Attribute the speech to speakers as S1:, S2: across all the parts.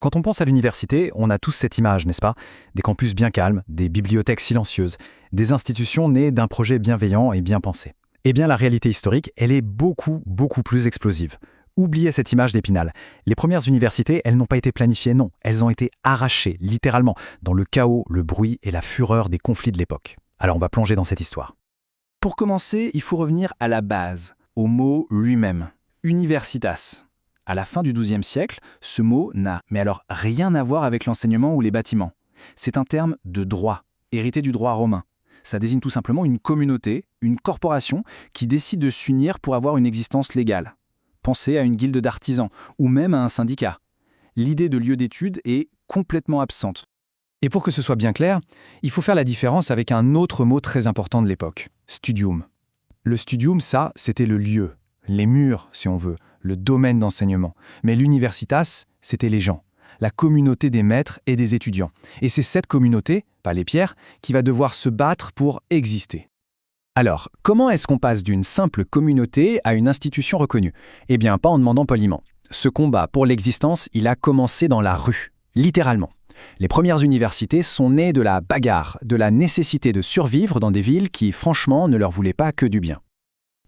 S1: Quand on pense à l'université, on a tous cette image, n'est-ce pas? Des campus bien calmes, des bibliothèques silencieuses, des institutions nées d'un projet bienveillant et bien pensé. Eh bien, la réalité historique, elle est beaucoup plus explosive. Oubliez cette image d'Épinal. Les premières universités, elles n'ont pas été planifiées, non. Elles ont été arrachées, littéralement, dans le chaos, le bruit et la fureur des conflits de l'époque. Alors on va plonger dans cette histoire.
S2: Pour commencer, il faut revenir à la base, au mot lui-même, universitas. À la fin du XIIe siècle, ce mot n'a mais alors rien à voir avec l'enseignement ou les bâtiments. C'est un terme de droit, hérité du droit romain. Ça désigne tout simplement une communauté, une corporation qui décide de s'unir pour avoir une existence légale. Pensez à une guilde d'artisans ou même à un syndicat. L'idée de lieu d'étude est complètement absente.
S3: Et pour que ce soit bien clair, il faut faire la différence avec un autre mot très important de l'époque, studium. Le studium, ça, c'était le lieu, les murs, si on veut, le domaine d'enseignement. Mais l'universitas, c'était les gens, la communauté des maîtres et des étudiants. Et c'est cette communauté, pas les pierres, qui va devoir se battre pour exister.
S1: Alors, comment est-ce qu'on passe d'une simple communauté à une institution reconnue? Eh bien, pas en demandant poliment. Ce combat pour l'existence, il a commencé dans la rue, littéralement. Les premières universités sont nées de la bagarre, de la nécessité de survivre dans des villes qui, franchement, ne leur voulaient pas que du bien.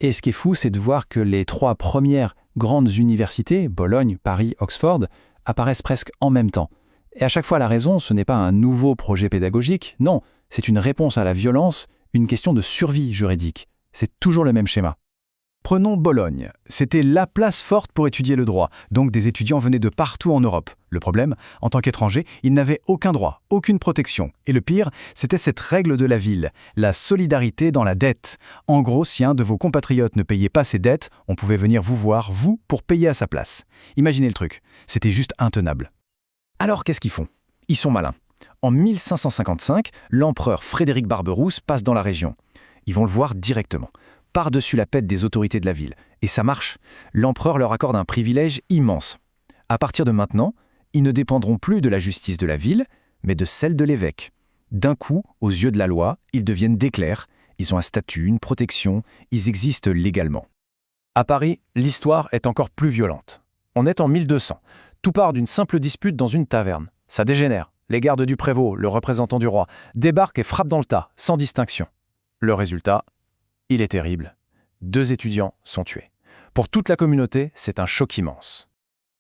S3: Et ce qui est fou, c'est de voir que les 3 premières grandes universités, Bologne, Paris, Oxford, apparaissent presque en même temps. Et à chaque fois, la raison, ce n'est pas un nouveau projet pédagogique, non, c'est une réponse à la violence, une question de survie juridique. C'est toujours le même schéma.
S1: Prenons Bologne. C'était la place forte pour étudier le droit, donc des étudiants venaient de partout en Europe. Le problème, en tant qu'étrangers, ils n'avaient aucun droit, aucune protection. Et le pire, c'était cette règle de la ville, la solidarité dans la dette. En gros, si un de vos compatriotes ne payait pas ses dettes, on pouvait venir vous voir, vous, pour payer à sa place. Imaginez le truc, c'était juste intenable. Alors qu'est-ce qu'ils font? Ils sont malins. En 1555, l'empereur Frédéric Barberousse passe dans la région. Ils vont le voir directement, par-dessus la pète des autorités de la ville. Et ça marche. L'empereur leur accorde un privilège immense. À partir de maintenant, ils ne dépendront plus de la justice de la ville, mais de celle de l'évêque. D'un coup, aux yeux de la loi, ils deviennent des clercs, ils ont un statut, une protection, ils existent légalement.
S4: À Paris, l'histoire est encore plus violente. On est en 1200. Tout part d'une simple dispute dans une taverne. Ça dégénère. Les gardes du prévôt, le représentant du roi, débarquent et frappent dans le tas, sans distinction. Le résultat, il est terrible. 2 étudiants sont tués. Pour toute la communauté, c'est un choc immense.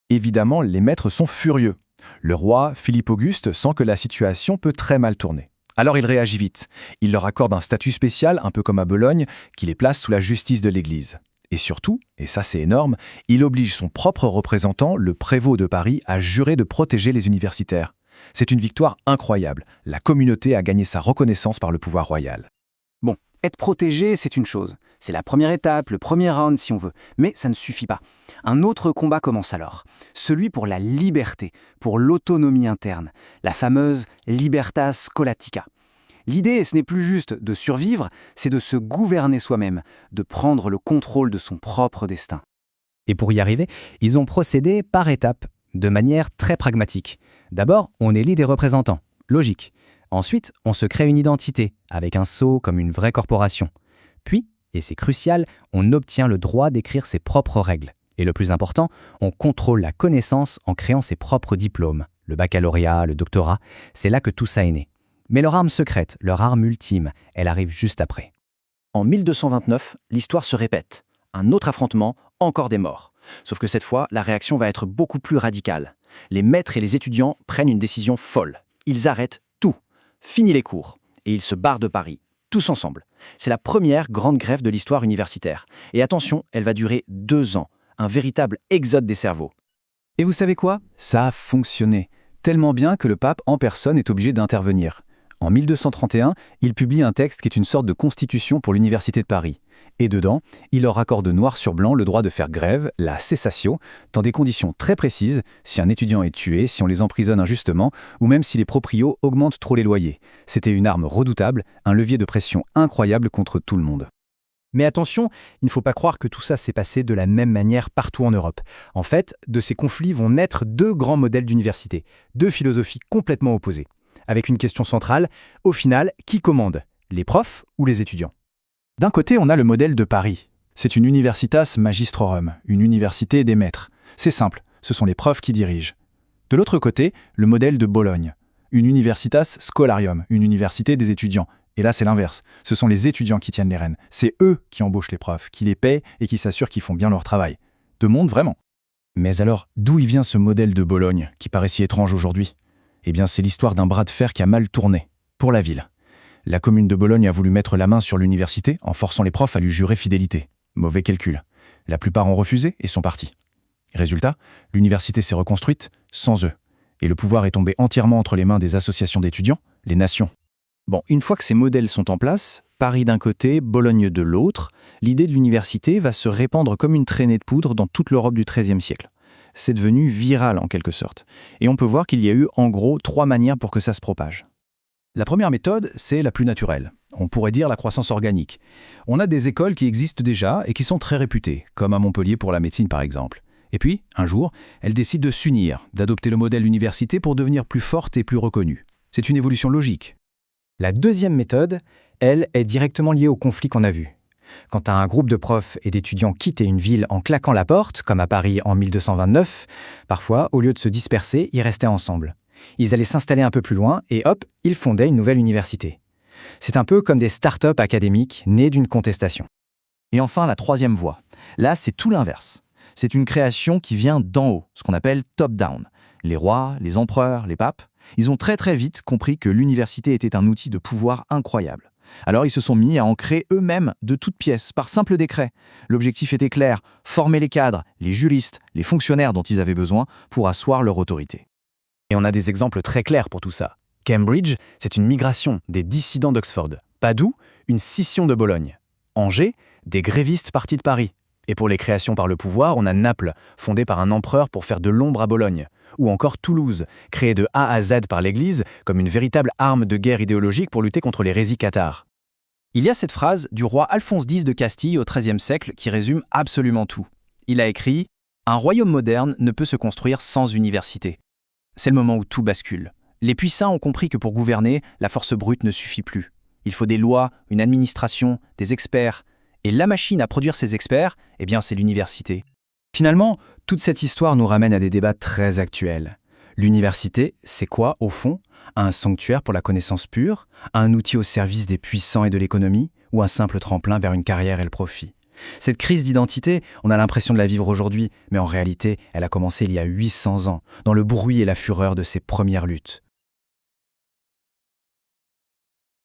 S1: Évidemment, les maîtres sont furieux. Le roi, Philippe Auguste, sent que la situation peut très mal tourner. Alors il réagit vite. Il leur accorde un statut spécial, un peu comme à Bologne, qui les place sous la justice de l'Église. Et surtout, et ça c'est énorme, il oblige son propre représentant, le prévôt de Paris, à jurer de protéger les universitaires. C'est une victoire incroyable. La communauté a gagné sa reconnaissance par le pouvoir royal.
S5: Bon, être protégé, c'est une chose. C'est la première étape, le premier round si on veut. Mais ça ne suffit pas. Un autre combat commence alors. Celui pour la liberté, pour l'autonomie interne. La fameuse libertas scholatica. L'idée, ce n'est plus juste de survivre, c'est de se gouverner soi-même, de prendre le contrôle de son propre destin.
S6: Et pour y arriver, ils ont procédé par étapes, de manière très pragmatique. D'abord, on élit des représentants. Logique. Ensuite, on se crée une identité, avec un sceau comme une vraie corporation. Puis, et c'est crucial, on obtient le droit d'écrire ses propres règles. Et le plus important, on contrôle la connaissance en créant ses propres diplômes. Le baccalauréat, le doctorat, c'est là que tout ça est né. Mais leur arme secrète, leur arme ultime, elle arrive juste après.
S2: En 1229, l'histoire se répète. Un autre affrontement, encore des morts. Sauf que cette fois, la réaction va être beaucoup plus radicale. Les maîtres et les étudiants prennent une décision folle. Ils arrêtent tout. Fini les cours. Et ils se barrent de Paris. Tous ensemble. C'est la première grande grève de l'histoire universitaire. Et attention, elle va durer 2 ans. Un véritable exode des cerveaux.
S1: Et vous savez quoi? Ça a fonctionné. Tellement bien que le pape en personne est obligé d'intervenir. En 1231, il publie un texte qui est une sorte de constitution pour l'Université de Paris. Et dedans, il leur accorde noir sur blanc le droit de faire grève, la cessatio, dans des conditions très précises, si un étudiant est tué, si on les emprisonne injustement, ou même si les proprios augmentent trop les loyers. C'était une arme redoutable, un levier de pression incroyable contre tout le monde.
S3: Mais attention, il ne faut pas croire que tout ça s'est passé de la même manière partout en Europe. En fait, de ces conflits vont naître 2 grands modèles d'université, 2 philosophies complètement opposées. Avec une question centrale, au final, qui commande? Les profs ou les étudiants?
S1: D'un côté, on a le modèle de Paris. C'est une universitas magistrorum, une université des maîtres. C'est simple, ce sont les profs qui dirigent.
S2: De l'autre côté, le modèle de Bologne, une universitas scholarium, une université des étudiants. Et là, c'est l'inverse. Ce sont les étudiants qui tiennent les rênes. C'est eux qui embauchent les profs, qui les paient et qui s'assurent qu'ils font bien leur travail. Deux mondes vraiment.
S3: Mais alors, d'où il vient ce modèle de Bologne, qui paraît si étrange aujourd'hui? Eh bien, c'est l'histoire d'un bras de fer qui a mal tourné, pour la ville. La commune de Bologne a voulu mettre la main sur l'université en forçant les profs à lui jurer fidélité. Mauvais calcul. La plupart ont refusé et sont partis. Résultat, l'université s'est reconstruite sans eux. Et le pouvoir est tombé entièrement entre les mains des associations d'étudiants, les nations.
S2: Bon, une fois que ces modèles sont en place, Paris d'un côté, Bologne de l'autre, l'idée de l'université va se répandre comme une traînée de poudre dans toute l'Europe du XIIIe siècle. C'est devenu viral en quelque sorte. Et on peut voir qu'il y a eu en gros 3 manières pour que ça se propage.
S1: La première méthode, c'est la plus naturelle. On pourrait dire la croissance organique. On a des écoles qui existent déjà et qui sont très réputées, comme à Montpellier pour la médecine par exemple. Et puis, un jour, elles décident de s'unir, d'adopter le modèle université pour devenir plus fortes et plus reconnues. C'est une évolution logique.
S6: La deuxième méthode, elle, est directement liée au conflit qu'on a vu. Quand un groupe de profs et d'étudiants quittait une ville en claquant la porte, comme à Paris en 1229, parfois, au lieu de se disperser, ils restaient ensemble. Ils allaient s'installer un peu plus loin et hop, ils fondaient une nouvelle université. C'est un peu comme des start-up académiques nées d'une contestation.
S2: Et enfin, la troisième voie. Là, c'est tout l'inverse. C'est une création qui vient d'en haut, ce qu'on appelle top-down. Les rois, les empereurs, les papes, ils ont très très vite compris que l'université était un outil de pouvoir incroyable. Alors ils se sont mis à en créer eux-mêmes de toutes pièces, par simple décret. L'objectif était clair, former les cadres, les juristes, les fonctionnaires dont ils avaient besoin pour asseoir leur autorité.
S5: Et on a des exemples très clairs pour tout ça. Cambridge, c'est une migration des dissidents d'Oxford. Padoue, une scission de Bologne. Angers, des grévistes partis de Paris. Et pour les créations par le pouvoir, on a Naples, fondée par un empereur pour faire de l'ombre à Bologne. Ou encore Toulouse, créée de A à Z par l'Église, comme une véritable arme de guerre idéologique pour lutter contre l'hérésie cathare. Il y a cette phrase du roi Alphonse X de Castille au XIIIe siècle qui résume absolument tout. Il a écrit « Un royaume moderne ne peut se construire sans université ». C'est le moment où tout bascule. Les puissants ont compris que pour gouverner, la force brute ne suffit plus. Il faut des lois, une administration, des experts. Et la machine à produire ces experts, eh bien c'est l'université. Finalement, toute cette histoire nous ramène à des débats très actuels. L'université, c'est quoi, au fond? Un sanctuaire pour la connaissance pure? Un outil au service des puissants et de l'économie? Ou un simple tremplin vers une carrière et le profit? Cette crise d'identité, on a l'impression de la vivre aujourd'hui, mais en réalité, elle a commencé il y a 800 ans, dans le bruit et la fureur de ses premières luttes.